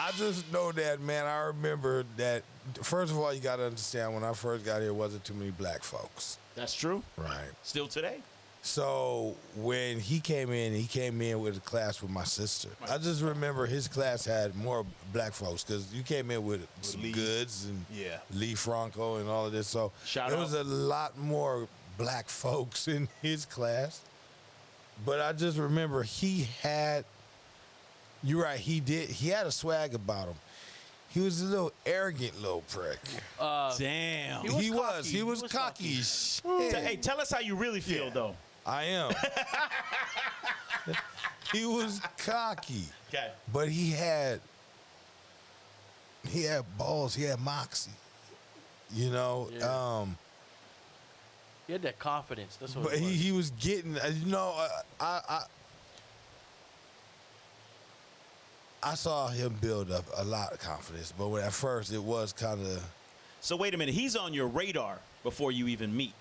I just know that, man. I remember that. First of all, you got to understand, when I first got here, wasn't too many black folks. That's true. Right. Still today. So when he came in with a class with my sister. I just remember his class had more black folks because you came in with some Lee. Goods and Yeah. Lee Franco and all of this. So Shout there out. was a lot more black folks in his class. But I just remember you're right, he had a swag about him. He was a little arrogant little prick. Damn. He was cocky. Hey, tell us how you really feel, though. I am. He was cocky. Okay. But he had balls. He had moxie. You know. Yeah. He had that confidence. That's what. But it was. he was getting. I saw him build up a lot of confidence, but at first it was kind of. So wait a minute. He's on your radar before you even meet.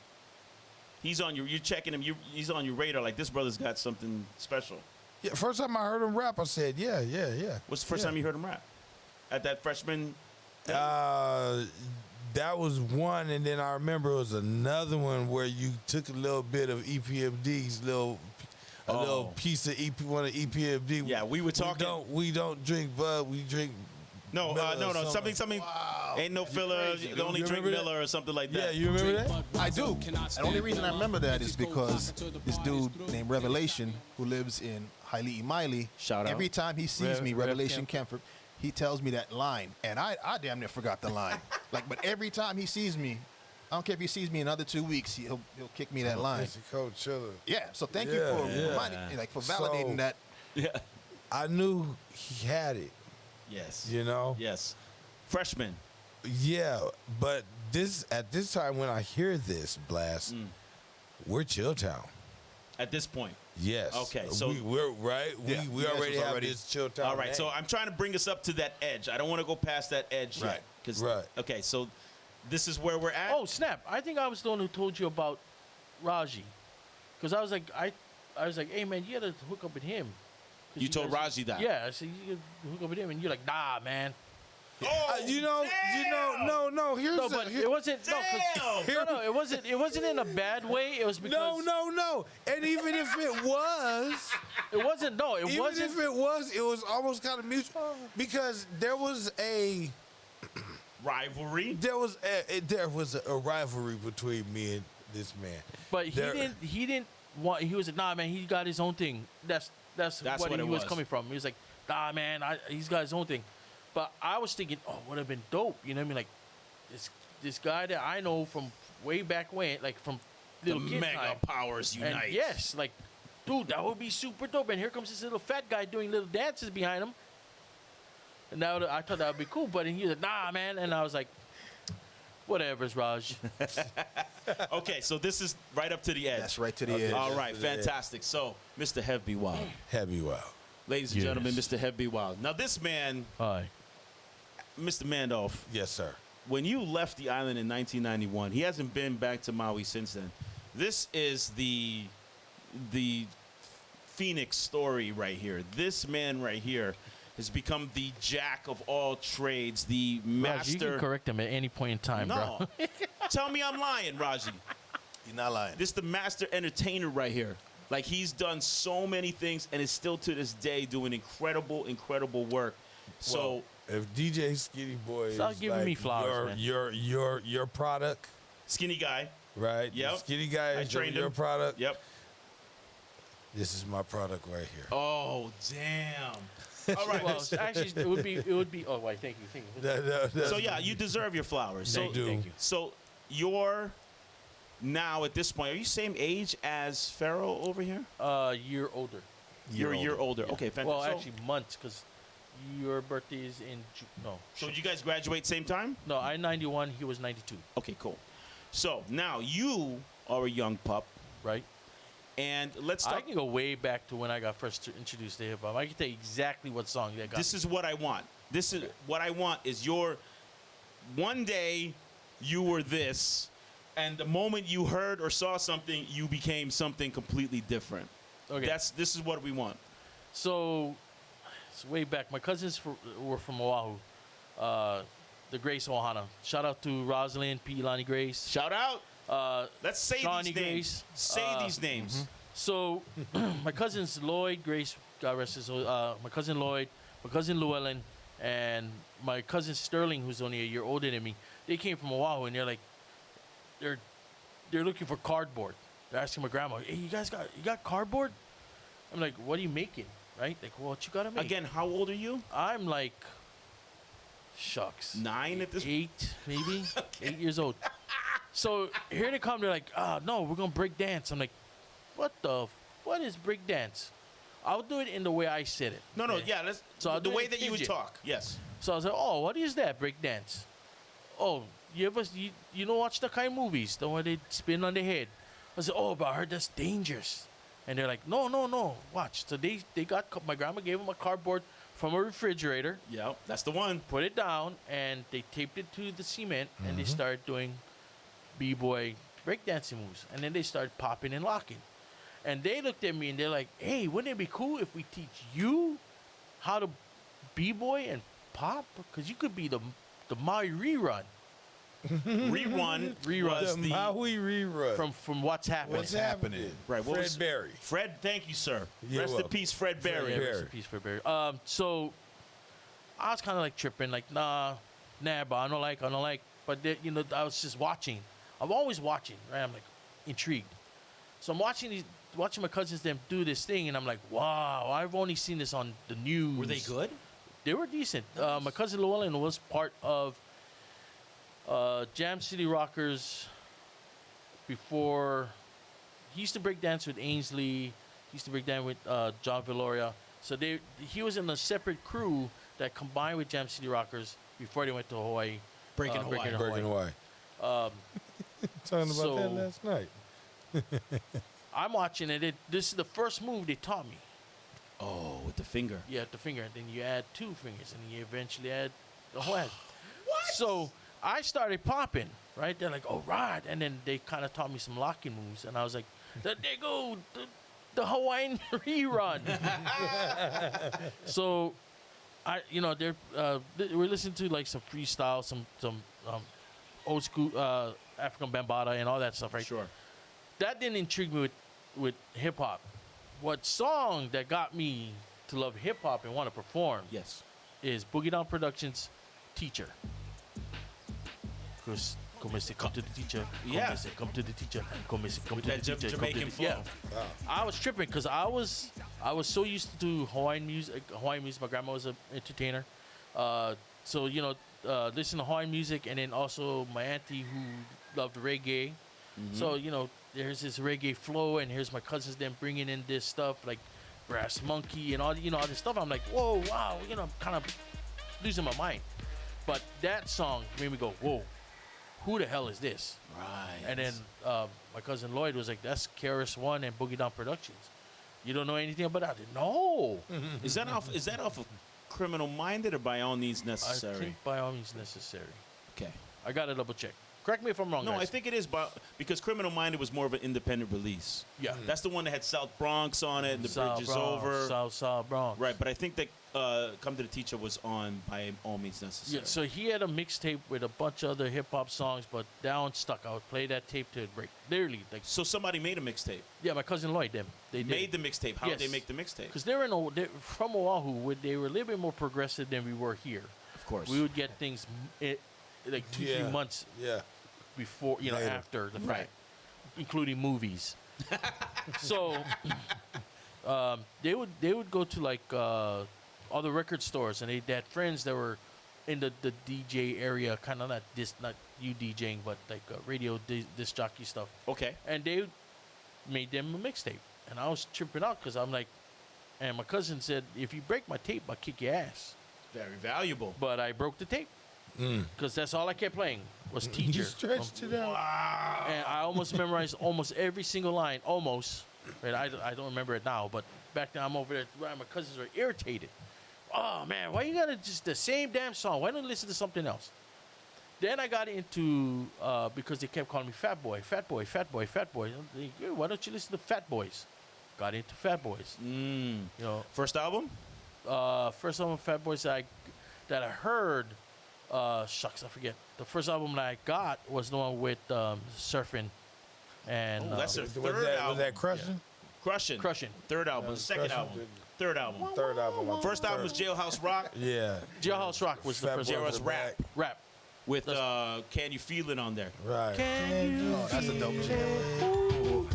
He's on your. You're checking him. He's on your radar. Like, this brother's got something special. Yeah. First time I heard him rap, I said, yeah. What's the first time you heard him rap? At that freshman. That was one, and then I remember it was another one where you took a little bit of EPMD's little piece of one of EPMD. Yeah, we were talking. We don't drink Bud. We drink. No, something. Wow. Ain't no filler. crazy, They only You drink remember Miller or something like Yeah, that. you remember that? I do. The only reason I remember that is because this dude named Revelation, who lives in Hailei Maili, Shout out. every time he sees me, Rev Revelation Kemper, he tells me that line, and I damn near forgot the line. But every time he sees me, I don't care if he sees me in another 2 weeks, he'll kick me that line. Mexico chiller. Yeah. So thank you Yeah, for yeah. reminding, for validating So- that. Yeah. I knew he had it. Yes. You know. Yes. Freshman. Yeah, but at this time when I hear this blast, we're ChillTown. At this point. Yes. Okay, so- we're right. Yeah, We yes, already it's have already- this ChillTown. All right. name. So I'm trying to bring us up to that edge. I don't want to go past that edge Right. yet. Right. Okay. So this is where we're at. Oh snap! I think I was the one who told you about Raji, because I was like, hey man, you gotta hook up with him. 'Cause You told guys- Raji that? Yeah, I said you gotta hook up with him, and you're like, nah, man. No. Here's No, but it wasn't. No, 'cause- Damn! no, it wasn't in a bad way. It was because no. And even if it was, it wasn't. No, it even wasn't. if it was almost kind of mutual because there was a Rivalry. there was a rivalry between me and this man. But There- he didn't want. He was like, nah, man. He got his own thing. That's what what it he was was. coming from. He was like, nah, man. He's got his own thing. But I was thinking, oh, would have been dope. You know what I mean? Like this guy that I know from way back when, like from The little kid mega time. powers unite. And yes, like, dude, that would be super dope. And here comes this little fat guy doing little dances behind him. And I thought that would be cool. But he was like, nah, man. And I was like, whatever's Raj. Okay. So this is right up to the edge. That's right to the edge. All right. to the edge. Fantastic. So, Mr. Hev B Wyld. Hev B Wyld. Ladies and Yes. gentlemen, Mr. Hev B Wyld. Now, this man, Hi. Mr. Mandolph, Yes, sir. when you left the island in 1991, he hasn't been back to Maui since then. This is the Phoenix story right here. This man right here has become the jack of all trades, the Raj, you master. can correct him at any point in time, No. bro. Tell me I'm lying, Raji. You're not lying. This is the master entertainer right here. Like, he's done so many things and is still to this day doing incredible work. So, If DJ Skinny Boy Stop is giving like me flowers, man. your product, skinny guy. right? Yep. Skinny guy I is trained your him. product. Yep. This is my product right here. Oh, damn. All right. Well, actually, it would be. Oh, wait, thank you. So yeah, you deserve your flowers. So, Thank you. Thank you. So you're now at this point. Are you same age as Pharaoh over here? Year older. You're a year older. Okay, fantastic. Well, So- actually, months, because your birthday is in no. So did you guys graduate same time? No, I'm 91. He was 92. Okay, cool. So now you are a young pup, Right. and let's I start. can go way back to when I got first introduced to hip hop. I can tell you exactly what song that got. This is what I want. This is what I want. Is your one day you were this, and the moment you heard or saw something, you became something completely different. okay. This is what we want. So it's way back. My cousins were from Oahu. The Grace Ohana. Shout out to Rosalind, P. Lonnie Grace. Shout out. Let's say Shawnee these names. Grace. Say these names. So, my cousins Lloyd, Grace, God rest his soul, my cousin Lloyd, my cousin Llewellyn, and my cousin Sterling, who's only a year older than me, they came from Oahu, and they're like, they're looking for cardboard. They're asking my grandma, hey, you got cardboard? I'm like, what are you making? Right? Like, well, what you gotta make? Again, how old are you? I'm like, shucks. 9 at this. 8, maybe. 8 years old. So here they come. They're like, no, we're going to break dance. I'm like, what is break dance? I'll do it in the way I said it. No, okay? yeah. Let's, So I'll the do way it that you would Pidgin. talk. Yes. So I was like, oh, what is that, break dance? Oh, you don't watch the kind of movies, the one they spin on their head. I said, oh, but I heard that's dangerous. And they're like, no, watch. So they got, my grandma gave them a cardboard from a refrigerator, Yeah, that's the one. put it down, and they taped it to the cement, and they started doing b-boy breakdancing moves. And then they started popping and locking. And they looked at me, and they're like, hey, wouldn't it be cool if we teach you how to b-boy and pop? Because you could be the Maui rerun Rerun was The the Maui rerun. from What's Happening. What's happening? Right, what Fred was- Berry. Fred. Thank you, sir. You're Rest in welcome. peace, Fred Berry. Yeah, Barry. rest in peace for Barry. So I was kind of like tripping, like, nah, but I don't like. But I was just watching. I'm always watching, right? I'm like intrigued. So I'm watching my cousins them do this thing, and I'm like, wow, I've only seen this on the news. Were they good? They were decent. My cousin Llewellyn was part of Jam City Rockers before. He used to break dance with Ainsley. He used to break dance with John Valoria. So he was in a separate crew that combined with Jam City Rockers before they went to Hawaii. Breaking Hawaii. Breaking away. Talking about So- that last night. I'm watching it. This is the first move they taught me. Oh, with the finger. You have the finger, and then you add 2 fingers, and then you eventually add the whole hand. What? So I started popping, right? They're like, all right. And then they kind of taught me some locking moves, and I was like, there go the Hawaiian rerun. So we're listening to like some freestyle, some old school African bambata and all that stuff, right? Sure. That didn't intrigue me with hip hop. What song that got me to love hip hop and want to perform Yes. is Boogie Down Productions' Teacher. Because come to the teacher. Yeah. Come to the teacher. Come to With the that teacher. Jamaican flow. Yeah. I was tripping because I was so used to Hawaiian music. My grandma was an entertainer. So listen to Hawaiian music, and then also my auntie who loved reggae. So there's this reggae flow, and here's my cousins then bringing in this stuff like Brass Monkey and all all this stuff. I'm like, whoa, wow, kind of losing my mind. But that song made me go, whoa, who the hell is this? Right. And then my cousin Lloyd was like, that's KRS-One and Boogie Down Productions. You don't know anything about that? No. Is that off of Criminal Minded or By All Means I Necessary? think by all means necessary. Okay. I got to double check. Correct me if I'm wrong, No, guys. I think it is because Criminal Minded was more of an independent release. Yeah. That's the one that had South Bronx on it and The Bridge is Over. South Bronx. Right, but I think that Come to the Teacher was on By All Means Necessary. Yeah, so he had a mixtape with a bunch of other hip hop songs, but that one stuck. I would play that tape to it break. Literally, like, So somebody made a mixtape. yeah, my cousin Lloyd, they Made the mixtape. How did they Yes. make the mixtape? because they're from Oahu. They were a little bit more progressive than we were here. Of course. We would get things like 2-3 months Yeah. before, Later. after the fact, Right. including movies. So they would go to like all the record stores, and they had friends that were in the DJ area, kind of not you DJing, but like radio disc jockey stuff. Okay. And they made them a mixtape, and I was tripping out because I'm like, and my cousin said, if you break my tape, I'll kick your ass. Very valuable. But I broke the tape because that's all I kept playing was Teacher. You stretched it out. And I almost memorized almost every single line, almost. Right? I don't remember it now, but back then I'm over there. My cousins were irritated. Oh man, why you gotta just the same damn song? Why don't you listen to something else? Then I got into because they kept calling me Fat Boy, Fat Boy, Fat Boy, Fat Boy. I'm like, "Hey, why don't you listen to Fat Boys? Got into Fat Boys. Mm. You know, First album? first album of Fat Boys that I heard. Shucks, I forget. The first album that I got was the one with Surfing, and That's their Was third album. was that Crushing? Crushing. Third album. Second Crushing. album. Third album. Third album. First album was Jailhouse Rock Yeah. Jailhouse Rock was the Fat first Boys album. Jailhouse are Rap back. Rap. with Can You Feel It on there. Right. Oh, that's a dope jam.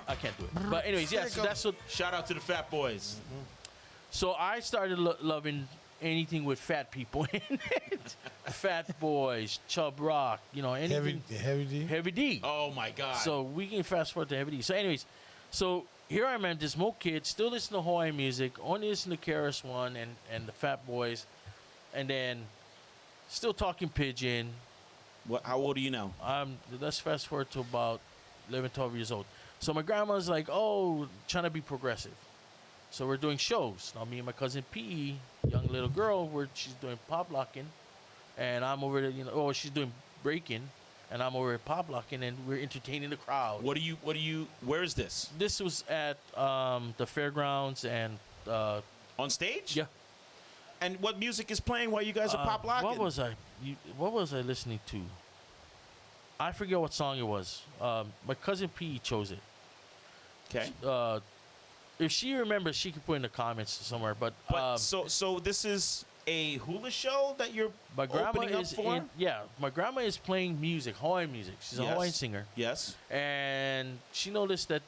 I can't do it. But anyways, yeah. So that's what. Shout out to the Fat Boys. So I started loving anything with fat people in it. Fat Boys, Chub Rock, anything. Heavy D. Heavy D. Oh my God. So we can fast forward to Heavy D. So anyways, so here I am, this Mo kid, still listen to Hawaiian music, only listen to KRS-One and the Fat Boys, and then still talking Pidgin. How old are you now? Let's fast forward to about 11, 12 years old. So my grandma's like, trying to be progressive. So we're doing shows. Now me and my cousin P, young little girl, she's doing pop locking, and I'm over there, she's doing breaking, and I'm over at pop locking, and we're entertaining the crowd. Where is this? This was at the fairgrounds and On stage? yeah. And what music is playing while you guys are pop locking? What was I listening to? I forget what song it was. My cousin P chose it. Okay. If she remembers, she could put in the comments somewhere. But so this is a hula show that you're my grandma opening up for? my grandma is playing music, Hawaiian music. She's a Hawaiian singer, Yes. and she noticed that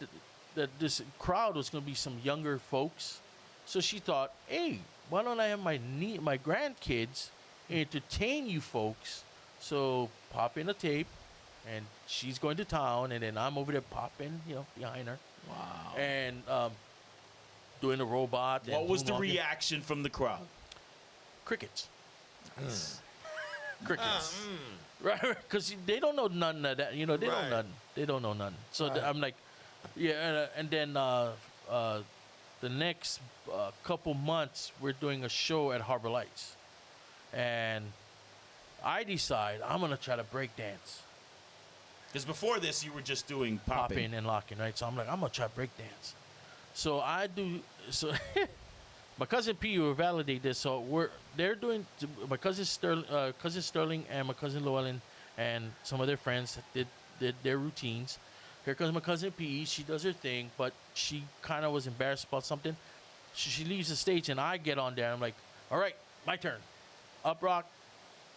this crowd was going to be some younger folks. So she thought, hey, why don't I have my grandkids entertain you folks? So pop in a tape, and she's going to town, and then I'm over there popping, behind her. Wow. And doing the robot. What and was the moonwalking. reaction from the crowd? Crickets. Crickets. Right, because they don't know none of that. They don't know nothing. They don't know nothing. So I'm like, yeah, and then the next couple months we're doing a show at Harbor Lights, and I decide I'm gonna try to break dance. Because before this, you were just doing popping. Popping and locking, right? So I'm like, I'm gonna try break dance. So I do. So my cousin P will validate this. So they're doing. My cousin Sterling and my cousin Llewellyn and some of their friends did their routines. Here comes my cousin P. She does her thing, but she kind of was embarrassed about something. She leaves the stage, and I get on there. I'm like, all right, my turn. Up rock,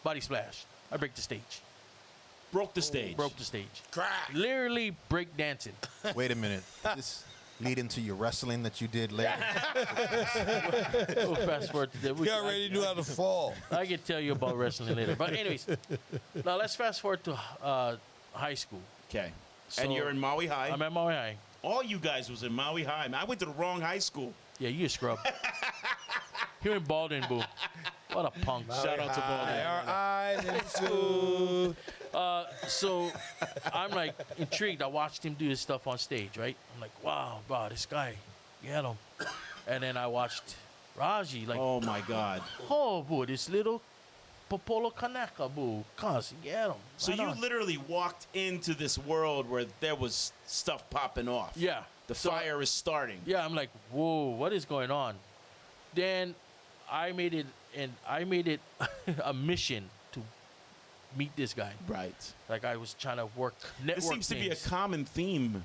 body splash. I break the stage. Broke the stage. Broke the stage. Crack. Literally break dancing. Wait a minute. This lead into your wrestling that you did later. We'll fast forward to that. He already knew how to fall. I can tell you about wrestling later. But anyways, now let's fast forward to high school. Okay. So And you're in Maui High. I'm at Maui High. All you guys was in Maui High. Man, I went to the wrong high school. Yeah, you a scrub. Here in Baldwin, boo. What a punk. Shout out to Baldwin. Our eyes in school. So I'm like intrigued. I watched him do his stuff on stage, right? I'm like, wow, this guy, get him. And then I watched Raji, like, Oh my God. boo, this little Popolo Kanaka, boo. Cuz, get him. So Right you on. literally walked into this world where there was stuff popping off. Yeah. The So- fire is starting. Yeah, I'm like, whoa, what is going on? Then I made it a mission to meet this guy. Right. Like I was trying to network. This seems to be a things. common theme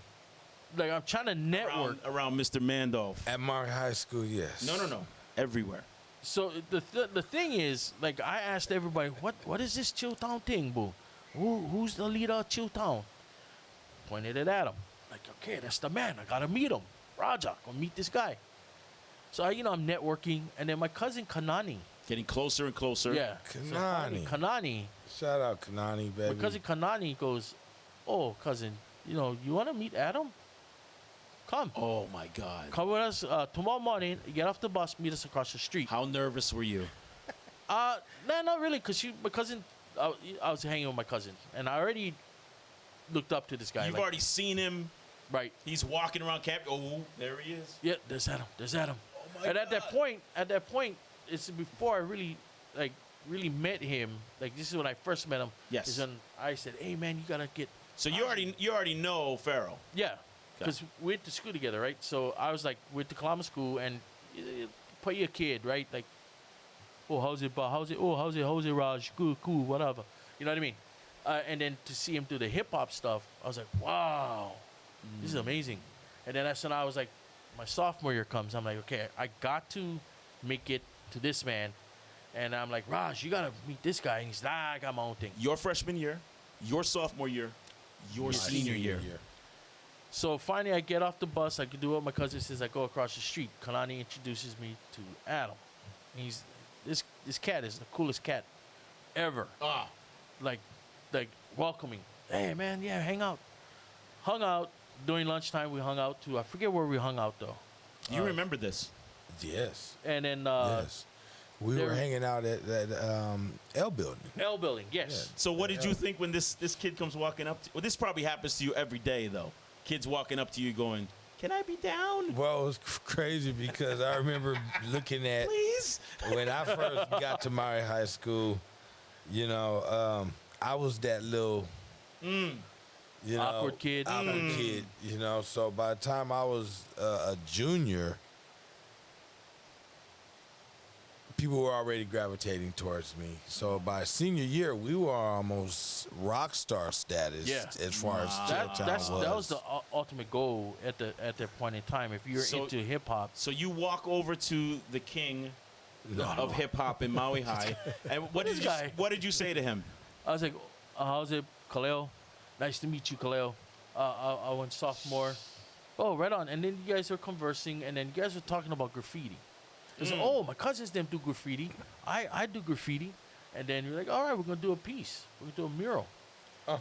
Like I'm trying to network. around Mr. Mandolph. At Maui High School, yes. No. Everywhere. So the thing is, like I asked everybody, what is this ChillTown thing, boo? Who's the leader of ChillTown? Pointed it at him. Like, okay, that's the man. I gotta meet him. Raja, go meet this guy. So I'm networking, and then my cousin Kanani. Getting closer and closer. Yeah. Kanani. So Kanani. Shout out Kanani, baby. My cousin Kanani goes, oh, cousin, you want to meet Adam? Come. Oh my God. Come with us tomorrow morning. Get off the bus, meet us across the street. How nervous were you? Nah, not really, because my cousin, I was hanging with my cousin, and I already looked up to this guy. You've already seen him. Right. He's walking around camp. Oh, there he is. Yeah, there's Adam. Oh my And at God. that point, it's before I really met him. Like this is when I first met him. Yes. Is when I said, hey man, you gotta get. So you already know Pharaoh. Yeah, because we went to school together, right? So I was like, we went to Kalama School, and play your kid, right? Like, oh, how's it, Raj? Cool, whatever. You know what I mean? And then to see him do the hip hop stuff, I was like, wow, this is amazing. And then that's when I was like, my sophomore year comes. I'm like, okay, I got to make it to this man. And I'm like, Raj, you gotta meet this guy. And he's like, I got my own thing. Your freshman year, your sophomore year, your senior year. So finally, I get off the bus. I can do what my cousin says. I go across the street. Kalani introduces me to Adam. He's this cat is the coolest cat ever. Like welcoming. Hey man, yeah, hang out. Hung out during lunchtime. We hung out too. I forget where we hung out though. You remember this? Yes. And then Yes. We were hanging out at that L building. L building. Yes. So what did you think when this kid comes walking up to well, this probably happens to you every day though. Kids walking up to you going, "Can I be down?" Well, it was crazy because I remember looking at Please. when I first got to Maui High School. You know, I was that little, you know, Awkward kid. You know, so by the time I was a junior, people were already gravitating towards me. So by senior year, we were almost rock star status as far as ChillTown that was the ultimate goal at that point in time. If you're into hip hop, So you walk over to the king of hip hop in Maui High, and what did you say to him? I was like, how's it, Khalil? Nice to meet you, Khalil. I went sophomore. Oh, right on. And then you guys were conversing, and then you guys were talking about graffiti. It's like, oh, my cousins them do graffiti. I do graffiti. And then you're like, all right, we're going to do a piece. We're going to do a mural.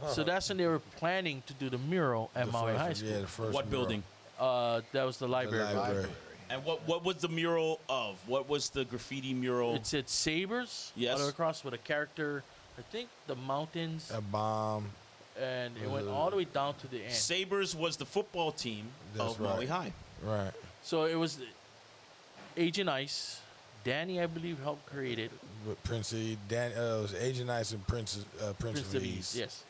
So that's when they were planning to do the mural at Maui High School. Yeah, the first What mural. building? That was the library. The library. And what was the mural of? What was the graffiti mural? It said sabers Yes. all the way across with a character, I think the mountains, A bomb. and it went all the way down to the end. Sabres was the football team That's of Maui right. High. Right. So it was Agent Ice. Danny, I believe, helped create it. With Prince E. it was Agent Ice and Prince of East. Yes.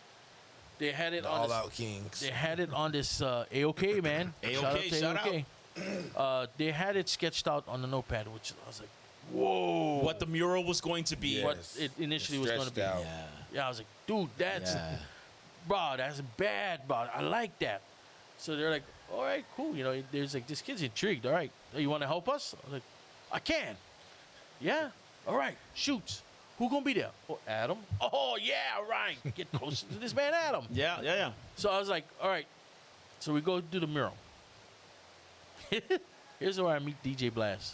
They had it The on All this, Out Kings. They had it on this AOK, man. AOK, shout AOK. They had it sketched out on the notepad, which I was like, whoa. What the mural was going to be. Yeah. What it initially was going to be. Stretched out. Yeah, I was like, dude, that's bro, that's bad, bro. I like that. So they're like, all right, cool. You know, there's like, this kid's intrigued. All right, you want to help us? I was like, I can. Yeah. All right, shoots. Who gonna be there? Oh, Adam. Oh yeah, all right. Get closer to this man, Adam. Yeah. So I was like, all right. So we go do the mural. Here's where I meet DjBlast.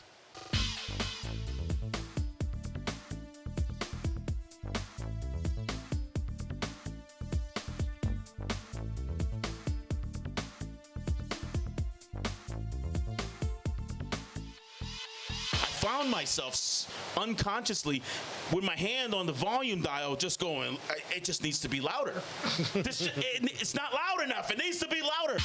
Found myself unconsciously with my hand on the volume dial just going, it just needs to be louder. It's not loud enough. It needs to be louder.